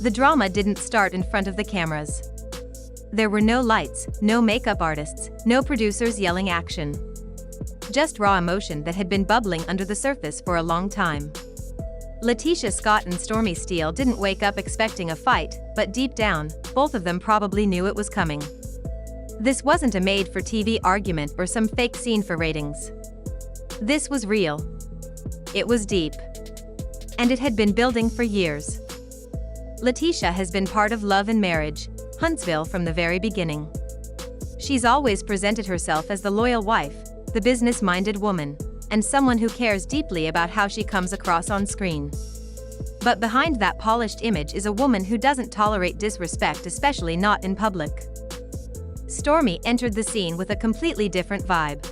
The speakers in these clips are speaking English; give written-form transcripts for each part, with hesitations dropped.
The drama didn't start in front of the cameras. There were no lights, no makeup artists, no producers yelling action. Just raw emotion that had been bubbling under the surface for a long time. Latisha Scott and Stormy Steele didn't wake up expecting a fight, but deep down, both of them probably knew it was coming. This wasn't a made-for-TV argument or some fake scene for ratings. This was real. It was deep. And it had been building for years. Latisha has been part of Love and Marriage, Huntsville from the very beginning. She's always presented herself as the loyal wife, the business-minded woman, and someone who cares deeply about how she comes across on screen. But behind that polished image is a woman who doesn't tolerate disrespect, especially not in public. Stormy entered the scene with a completely different vibe.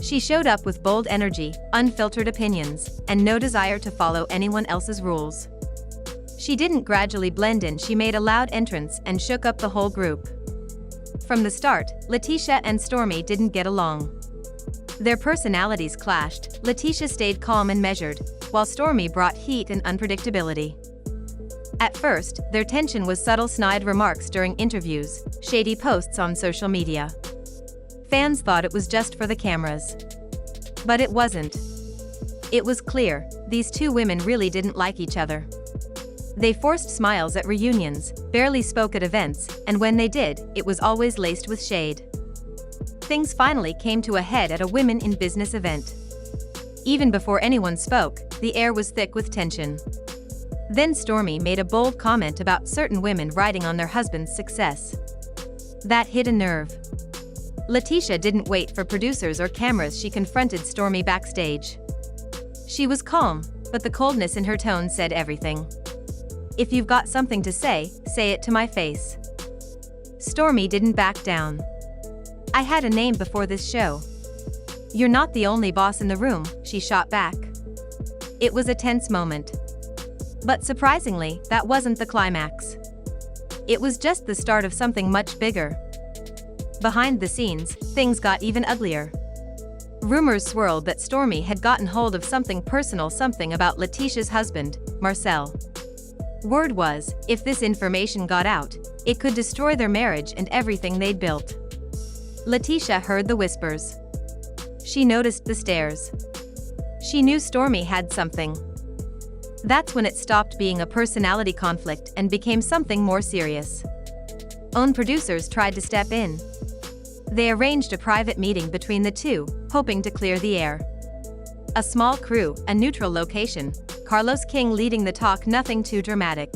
She showed up with bold energy, unfiltered opinions, and no desire to follow anyone else's rules. She didn't gradually blend in, she made a loud entrance and shook up the whole group. From the start, Latisha and Stormy didn't get along. Their personalities clashed. Latisha stayed calm and measured, while Stormy brought heat and unpredictability. At first, their tension was subtle, snide remarks during interviews, shady posts on social media. Fans thought it was just for the cameras. But it wasn't. It was clear, these two women really didn't like each other. They forced smiles at reunions, barely spoke at events, and when they did, it was always laced with shade. Things finally came to a head at a Women in Business event. Even before anyone spoke, the air was thick with tension. Then Stormy made a bold comment about certain women riding on their husband's success. That hit a nerve. Latisha didn't wait for producers or cameras, she confronted Stormy backstage. She was calm, but the coldness in her tone said everything. If you've got something to say it to my face. Stormy didn't back down. I had a name before this show. You're not the only boss in the room, she shot back. It was a tense moment. But surprisingly, that wasn't the climax. It was just the start of something much bigger. Behind the scenes, things got even uglier. Rumors swirled that Stormy had gotten hold of something personal, something about Latisha's husband, Martell. Word was, if this information got out, it could destroy their marriage and everything they'd built. Latisha heard the whispers. She noticed the stares. She knew Stormy had something. That's when it stopped being a personality conflict and became something more serious. Own producers tried to step in. They arranged a private meeting between the two, hoping to clear the air. A small crew, a neutral location, Carlos King leading the talk, nothing too dramatic.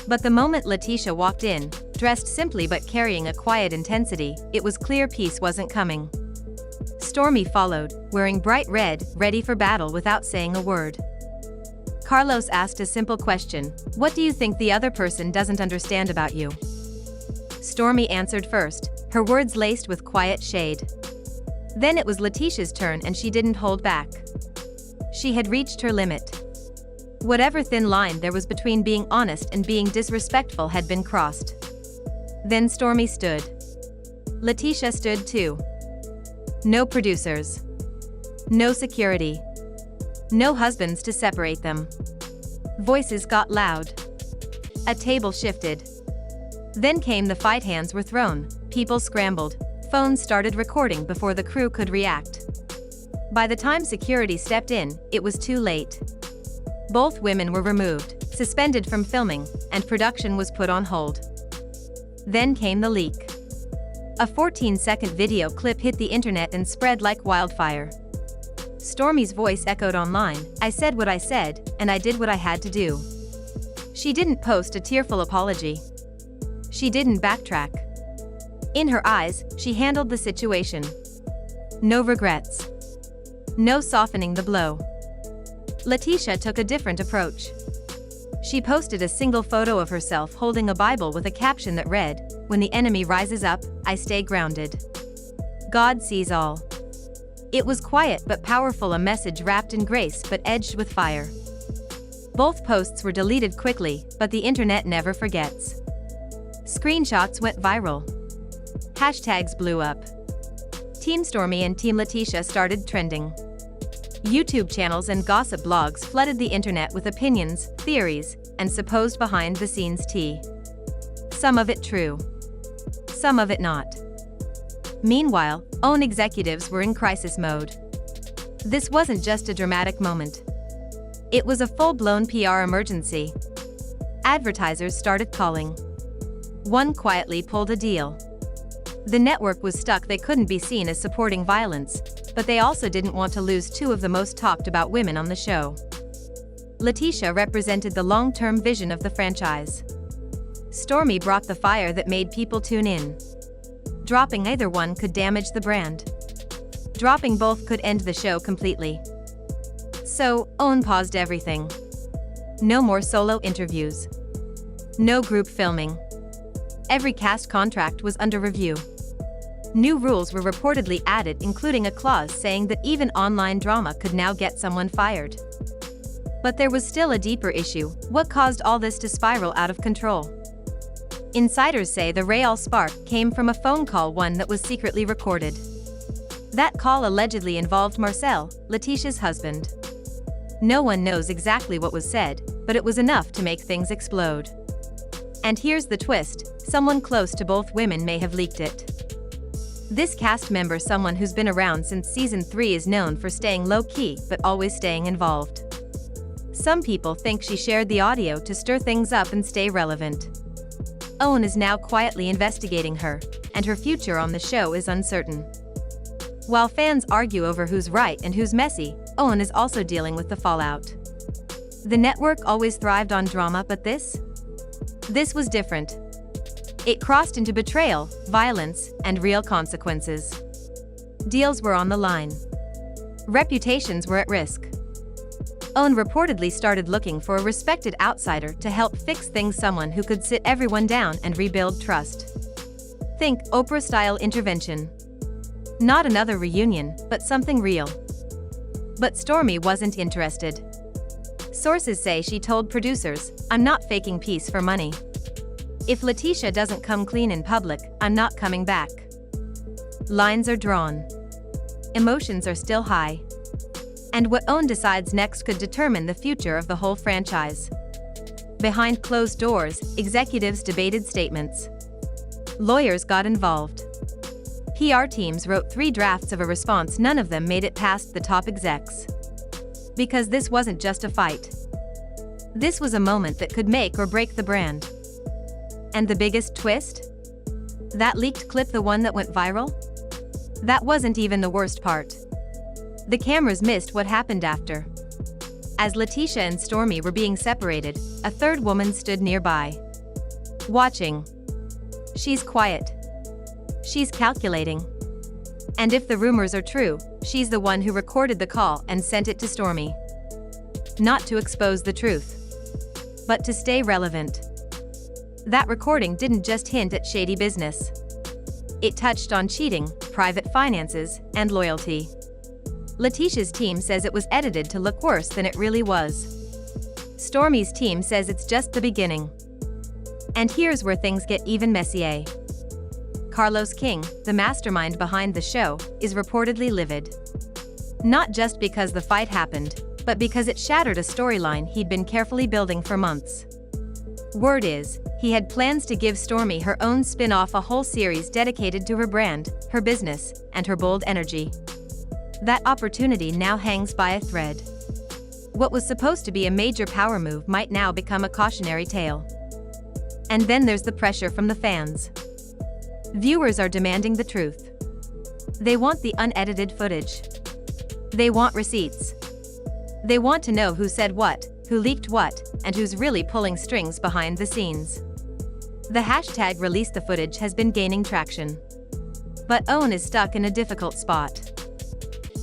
But the moment Latisha walked in, dressed simply but carrying a quiet intensity, it was clear peace wasn't coming. Stormy followed, wearing bright red, ready for battle without saying a word. Carlos asked a simple question: what do you think the other person doesn't understand about you? Stormy answered first, her words laced with quiet shade. Then it was Latisha's turn and she didn't hold back. She had reached her limit. Whatever thin line there was between being honest and being disrespectful had been crossed. Then Stormy stood. Latisha stood too. No producers. No security. No husbands to separate them. Voices got loud. A table shifted. Then came the fight, hands were thrown, people scrambled, phones started recording before the crew could react. By the time security stepped in, it was too late. Both women were removed, suspended from filming, and production was put on hold. Then came the leak. A 14-second video clip hit the internet and spread like wildfire. Stormy's voice echoed online: I said what I said, and I did what I had to do. She didn't post a tearful apology. She didn't backtrack. In her eyes, she handled the situation. No regrets. No softening the blow. Latisha took a different approach. She posted a single photo of herself holding a Bible with a caption that read, "When the enemy rises up, I stay grounded. God sees all." It was quiet but powerful, a message wrapped in grace but edged with fire. Both posts were deleted quickly, but the internet never forgets. Screenshots went viral. Hashtags blew up. Team Stormy and Team Latisha started trending. YouTube channels and gossip blogs flooded the internet with opinions, theories, and supposed behind-the-scenes tea. Some of it true. Some of it not. Meanwhile, OWN executives were in crisis mode. This wasn't just a dramatic moment. It was a full-blown PR emergency. Advertisers started calling. One quietly pulled a deal. The network was stuck. They couldn't be seen as supporting violence, but they also didn't want to lose two of the most talked about women on the show. Latisha represented the long-term vision of the franchise. Stormy brought the fire that made people tune in. Dropping either one could damage the brand. Dropping both could end the show completely. So, OWN paused everything. No more solo interviews. No group filming. Every cast contract was under review. New rules were reportedly added, including a clause saying that even online drama could now get someone fired. But there was still a deeper issue: what caused all this to spiral out of control? Insiders say the real spark came from a phone call, one that was secretly recorded. That call allegedly involved Marcel, Latisha's husband. No one knows exactly what was said, but it was enough to make things explode. And here's the twist: someone close to both women may have leaked it. This cast member, someone who's been around since season 3, is known for staying low-key but always staying involved. Some people think she shared the audio to stir things up and stay relevant. OWN is now quietly investigating her, and her future on the show is uncertain. While fans argue over who's right and who's messy, OWN is also dealing with the fallout. The network always thrived on drama, but this was different. It crossed into betrayal, violence, and real consequences. Deals were on the line. Reputations were at risk. OWN reportedly started looking for a respected outsider to help fix things, someone who could sit everyone down and rebuild trust. Think Oprah-style intervention. Not another reunion, but something real. But Stormy wasn't interested. Sources say she told producers, "I'm not faking peace for money. If Latisha doesn't come clean in public, I'm not coming back." Lines are drawn. Emotions are still high. And what OWN decides next could determine the future of the whole franchise. Behind closed doors, executives debated statements. Lawyers got involved. PR teams wrote 3 drafts of a response. None of them made it past the top execs. Because this wasn't just a fight. This was a moment that could make or break the brand. And the biggest twist? That leaked clip, the one that went viral? That wasn't even the worst part. The cameras missed what happened after. As Latisha and Stormy were being separated, a third woman stood nearby. Watching. She's quiet. She's calculating. And if the rumors are true, she's the one who recorded the call and sent it to Stormy. Not to expose the truth, but to stay relevant. That recording didn't just hint at shady business. It touched on cheating, private finances, and loyalty. Latisha's team says it was edited to look worse than it really was. Stormy's team says it's just the beginning. And here's where things get even messier. Carlos King, the mastermind behind the show, is reportedly livid. Not just because the fight happened, but because it shattered a storyline he'd been carefully building for months. Word is, he had plans to give Stormy her own spin-off, a whole series dedicated to her brand, her business, and her bold energy. That opportunity now hangs by a thread. What was supposed to be a major power move might now become a cautionary tale. And then there's the pressure from the fans. Viewers are demanding the truth. They want the unedited footage. They want receipts. They want to know who said what, who leaked what, and who's really pulling strings behind the scenes. The hashtag "release the footage" has been gaining traction. But OWN is stuck in a difficult spot.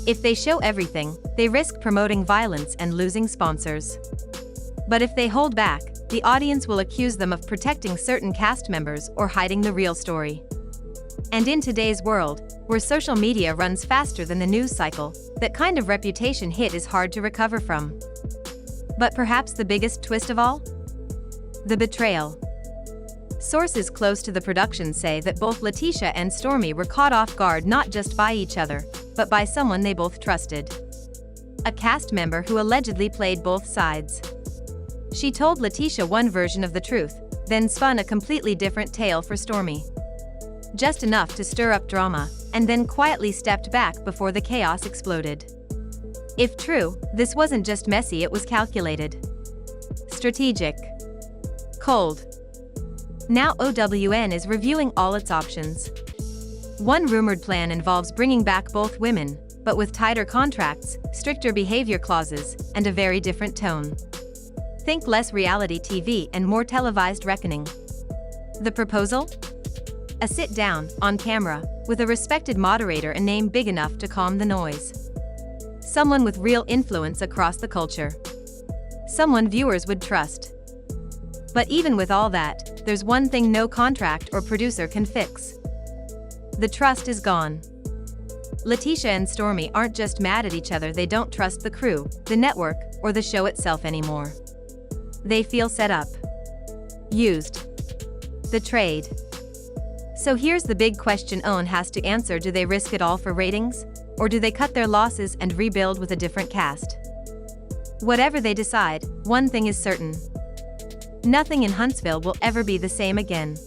If they show everything, they risk promoting violence and losing sponsors. But if they hold back, the audience will accuse them of protecting certain cast members or hiding the real story. And in today's world, where social media runs faster than the news cycle, that kind of reputation hit is hard to recover from. But perhaps the biggest twist of all? The betrayal. Sources close to the production say that both Latisha and Stormy were caught off guard, not just by each other, but by someone they both trusted. a cast member who allegedly played both sides. She told Latisha one version of the truth, then spun a completely different tale for Stormy. Just enough to stir up drama, and then quietly stepped back before the chaos exploded. If true, this wasn't just messy, it was calculated. Strategic. Cold. Now OWN is reviewing all its options. One rumored plan involves bringing back both women, but with tighter contracts, stricter behavior clauses, and a very different tone. Think less reality TV and more televised reckoning. The proposal? A sit-down, on camera, with a respected moderator, a name big enough to calm the noise. Someone with real influence across the culture. Someone viewers would trust. But even with all that, there's one thing no contract or producer can fix. The trust is gone. Latisha and Stormy aren't just mad at each other, they don't trust the crew, the network, or the show itself anymore. They feel set up. Used. Betrayed. So here's the big question OWN has to answer: do they risk it all for ratings? Or do they cut their losses and rebuild with a different cast? Whatever they decide, one thing is certain. Nothing in Huntsville will ever be the same again.